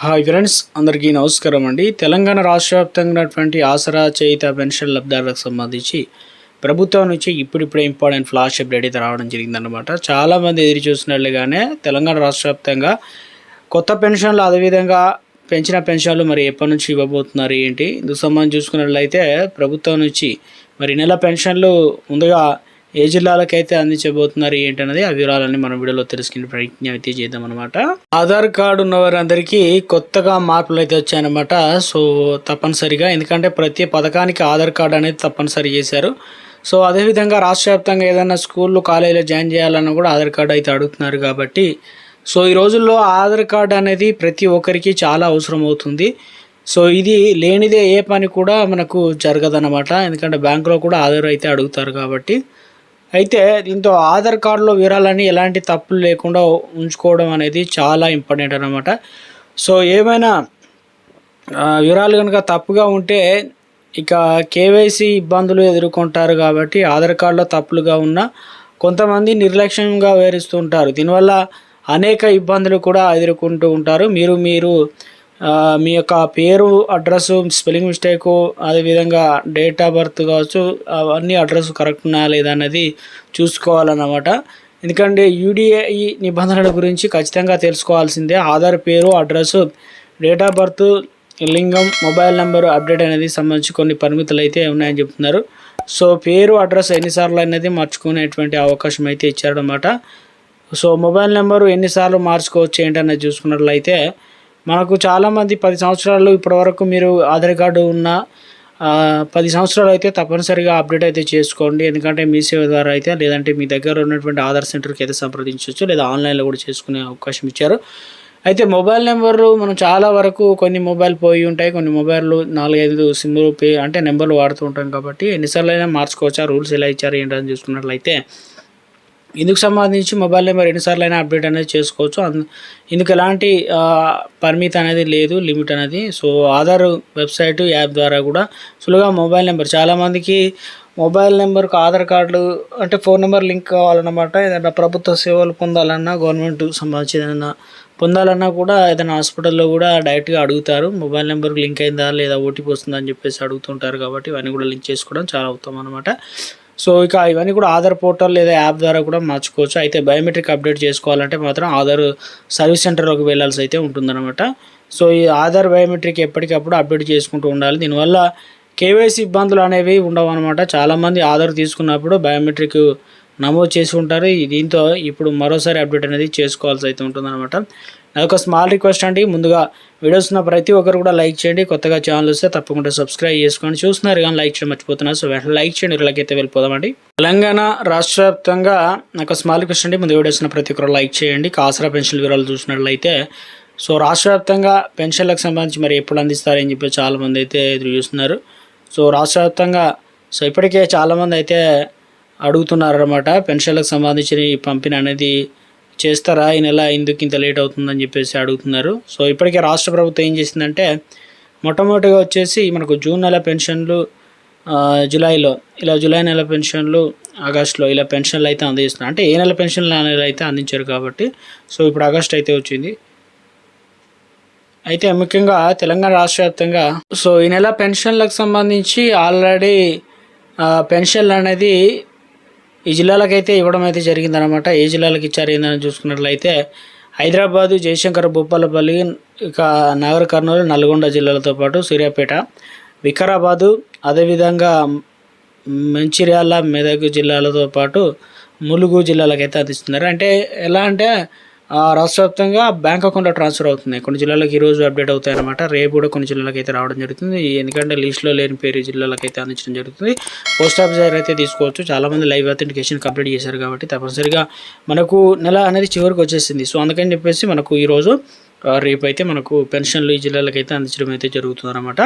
Hi friends, అందరికీ నమస్కారం అండి. తెలంగాణ రాష్ట్ర వ్యాప్తంగా ఉన్నటువంటి ఆసరా చేయుత పెన్షన్ లబ్ధిదారులకు సంబంధించి ప్రభుత్వం నుంచి ఇప్పుడిప్పుడే ఇంపార్టెంట్ ఫ్లాష్ అప్డేట్ అయితే రావడం జరిగిందనమాట. చాలామంది ఎదురు చూసినట్లుగానే తెలంగాణ రాష్ట్ర వ్యాప్తంగా కొత్త పెన్షన్లు, అదేవిధంగా పెంచిన పెన్షన్లు మరి ఎప్పటి నుంచి ఇవ్వబోతున్నారు ఏంటి, ఇందుకు సంబంధించి చూసుకున్నట్లయితే ప్రభుత్వం నుంచి మరి నెల పెన్షన్లు ముందుగా ఏ జిల్లాలకైతే అందించబోతున్నారు ఏంటనేది ఆ వివరాలన్నీ మనం వీడియోలో తెలుసుకునే ప్రయత్నం అయితే చేద్దాం అనమాట. ఆధార్ కార్డు ఉన్న వారందరికీ కొత్తగా మార్పులు అయితే వచ్చాయన్నమాట. సో తప్పనిసరిగా, ఎందుకంటే ప్రతి పథకానికి ఆధార్ కార్డు అనేది తప్పనిసరి చేశారు. సో అదేవిధంగా రాష్ట్ర వ్యాప్తంగా ఏదైనా స్కూళ్ళు, కాలేజీలో జాయిన్ చేయాలన్నా కూడా ఆధార్ కార్డు అయితే అడుగుతున్నారు కాబట్టి సో ఈ రోజుల్లో ఆధార్ కార్డు అనేది ప్రతి ఒక్కరికి చాలా అవసరం అవుతుంది. సో ఇది లేనిదే ఏ పని కూడా మనకు జరగదన్నమాట. ఎందుకంటే బ్యాంకులో కూడా ఆధార్ అయితే అడుగుతారు కాబట్టి. అయితే దీంతో ఆధార్ కార్డులో వివరాలని ఎలాంటి తప్పులు లేకుండా ఉంచుకోవడం అనేది చాలా ఇంపార్టెంట్ అన్నమాట. సో ఏమైనా వివరాలు కనుక తప్పుగా ఉంటే ఇక కేవైసీ ఇబ్బందులు ఎదుర్కొంటారు కాబట్టి ఆధార్ కార్డులో తప్పులుగా ఉన్న కొంతమంది నిర్లక్ష్యంగా వివరిస్తూ ఉంటారు. దీనివల్ల అనేక ఇబ్బందులు కూడా ఎదుర్కొంటూ ఉంటారు. మీరు మీ యొక్క పేరు, అడ్రస్, స్పెల్లింగ్ మిస్టేకు, అదేవిధంగా డేట్ ఆఫ్ బర్త్ కావచ్చు, అవన్నీ అడ్రస్ కరెక్ట్ ఉన్నాయా లేదా అనేది చూసుకోవాలన్నమాట. ఎందుకంటే యూడిఐ నిబంధనల గురించి ఖచ్చితంగా తెలుసుకోవాల్సిందే. ఆధార్ పేరు, అడ్రస్, డేట్ ఆఫ్ బర్త్, లింగం, మొబైల్ నెంబర్ అప్డేట్ అనేది సంబంధించి కొన్ని పరిమితులు అయితే ఉన్నాయని చెప్తున్నారు. సో పేరు, అడ్రస్ ఎన్నిసార్లు అనేది మార్చుకునేటువంటి అవకాశం అయితే ఇచ్చారన్నమాట. సో మొబైల్ నెంబరు ఎన్నిసార్లు మార్చుకోవచ్చు ఏంటనేది చూసుకున్నట్లయితే మనకు చాలామంది 10 సంవత్సరాలు ఇప్పటివరకు మీరు ఆధార్ కార్డు ఉన్న 10 సంవత్సరాలు అయితే తప్పనిసరిగా అప్డేట్ అయితే చేసుకోండి. ఎందుకంటే మీ సేవ ద్వారా అయితే, లేదంటే మీ దగ్గర ఉన్నటువంటి ఆధార్ సెంటర్కి అయితే సంప్రదించవచ్చు, లేదా ఆన్లైన్లో కూడా చేసుకునే అవకాశం ఇచ్చారు. అయితే మొబైల్ నెంబర్లు మనం చాలా వరకు కొన్ని మొబైల్ పోయి ఉంటాయి, కొన్ని మొబైల్లు 4-5 సిమ్లు అంటే నెంబర్లు వాడుతూ ఉంటాం కాబట్టి ఎన్నిసార్లు అయినా మార్చుకోవచ్చు. ఆ రూల్స్ ఎలా ఇచ్చారు ఏంటని చూసుకున్నట్లయితే ఇందుకు సంబంధించి మొబైల్ నెంబర్ ఎన్నిసార్లు అయినా అప్డేట్ అనేది చేసుకోవచ్చు. ఇందుకు ఎలాంటి పరిమితి అనేది లేదు, లిమిట్ అనేది. సో ఆధార్ వెబ్సైట్, యాప్ ద్వారా కూడా సులువుగా మొబైల్ నెంబర్, చాలామందికి మొబైల్ నెంబర్కు ఆధార్ కార్డులు అంటే ఫోన్ నెంబర్ లింక్ కావాలన్నమాట. ఏదైనా ప్రభుత్వ సేవలు పొందాలన్నా, గవర్నమెంట్ సంబంధించి ఏదైనా పొందాలన్నా కూడా ఏదైనా హాస్పిటల్లో కూడా డైరెక్ట్గా అడుగుతారు, మొబైల్ నెంబర్కి లింక్ అయిందా లేదా, ఓటీపీ వస్తుందా అని చెప్పేసి అడుగుతుంటారు. కాబట్టి ఇవన్నీ కూడా లింక్ చేసుకోవడం చాలా ఉత్తమం అనమాట. సో ఇక ఇవన్నీ కూడా ఆధార్ పోర్టల్ లేదా యాప్ ద్వారా కూడా మార్చుకోవచ్చు. అయితే బయోమెట్రిక్ అప్డేట్ చేసుకోవాలంటే మాత్రం ఆధార్ సర్వీస్ సెంటర్లోకి వెళ్ళాల్సి అయితే ఉంటుందన్నమాట. సో ఈ ఆధార్ బయోమెట్రిక్ ఎప్పటికప్పుడు అప్డేట్ చేసుకుంటూ ఉండాలి. దీనివల్ల కేవైసీ ఇబ్బందులు అనేవి ఉండవు అనమాట. చాలామంది ఆధార్ తీసుకున్నప్పుడు బయోమెట్రిక్ నమోదు చేసి ఉంటారు. దీంతో ఇప్పుడు మరోసారి అప్డేట్ అనేది చేసుకోవాల్సి అయితే ఉంటుందన్నమాట. అదొక స్మాల్ రిక్వెస్ట్ అండి. ముందుగా వీడియోస్ ఉన్న ప్రతి ఒక్కరు కూడా లైక్ చేయండి. కొత్తగా ఛానల్ వస్తే తప్పకుండా సబ్స్క్రైబ్ చేసుకోండి. చూస్తున్నారు కానీ లైక్ చేయడం మర్చిపోతున్నారు. సో వెంటనే లైక్ చేయండి. ఇలాగైతే వెళ్ళిపోదామండి. తెలంగాణ రాష్ట్ర వ్యాప్తంగా నాకు స్మాల్ రిక్వెస్ట్ అండి. ముందు వీడియోస్ ఉన్న ప్రతి ఒక్కరు లైక్ చేయండి. ఆసరా పెన్షన్ వివరాలు చూసినట్లయితే సో రాష్ట్ర వ్యాప్తంగా పెన్షన్లకు సంబంధించి మరి ఎప్పుడు అందిస్తారని చెప్పి చాలామంది అయితే ఎదురు చూస్తున్నారు. సో రాష్ట్ర వ్యాప్తంగా సో ఇప్పటికే చాలామంది అయితే అడుగుతున్నారు అన్నమాట. పెన్షన్లకు సంబంధించిన పంపిణీ అనేది చేస్తారా, ఈ నెల ఎందుకు ఇంత లేట్ అవుతుందని చెప్పేసి అడుగుతున్నారు. సో ఇప్పటికే రాష్ట్ర ప్రభుత్వం ఏం చేసిందంటే మొట్టమొదటిగా వచ్చేసి మనకు జూన్ నెల పెన్షన్లు జూలైలో, ఇలా జూలై నెల పెన్షన్లు ఆగస్టులో ఇలా పెన్షన్లు అయితే అందిస్తున్నారు. అంటే ఏ నెల పెన్షన్లు ఆ నెల అయితే అందించారు కాబట్టి సో ఇప్పుడు ఆగస్ట్ అయితే వచ్చింది. అయితే ముఖ్యంగా తెలంగాణ రాష్ట్ర వ్యాప్తంగా సో ఈ నెల పెన్షన్లకు సంబంధించి ఆల్రెడీ పెన్షన్లు అనేది ఈ జిల్లాలకైతే ఇవ్వడం అయితే జరిగిందనమాట. ఏ జిల్లాలకు ఇచ్చారు ఏందని చూసుకున్నట్లయితే హైదరాబాదు, జయశంకర్, భూపాలపల్లి, ఇక నాగర్ కర్నూలు, నల్గొండ జిల్లాలతో పాటు సూర్యాపేట, వికారాబాదు, అదేవిధంగా మంచిర్యాల, మెదక్ జిల్లాలతో పాటు ములుగు జిల్లాలకైతే అందిస్తున్నారు. అంటే ఎలా అంటే రాష్ట్ర వ్యాప్తంగా బ్యాంక్ అకౌంట్లో ట్రాన్స్ఫర్ అవుతున్నాయి. కొన్ని జిల్లాలకు ఈరోజు అప్డేట్ అవుతాయి అనమాట. రేపు కూడా కొన్ని జిల్లాలకు అయితే రావడం జరుగుతుంది. ఎందుకంటే లిస్ట్లో లేని పేరు జిల్లాలకు అయితే అందించడం జరుగుతుంది. పోస్ట్ ఆఫీస్ దగ్గర అయితే తీసుకోవచ్చు. చాలామంది లైవ్ అథెంటికేషన్ కంప్లీట్ చేశారు కాబట్టి తప్పనిసరిగా మనకు నెల అనేది చివరికి వచ్చేసింది. సో అందుకని చెప్పేసి మనకు ఈరోజు రేపు అయితే మనకు పెన్షన్లు ఈ జిల్లాలకు అయితే అందించడం అయితే జరుగుతుంది అనమాట.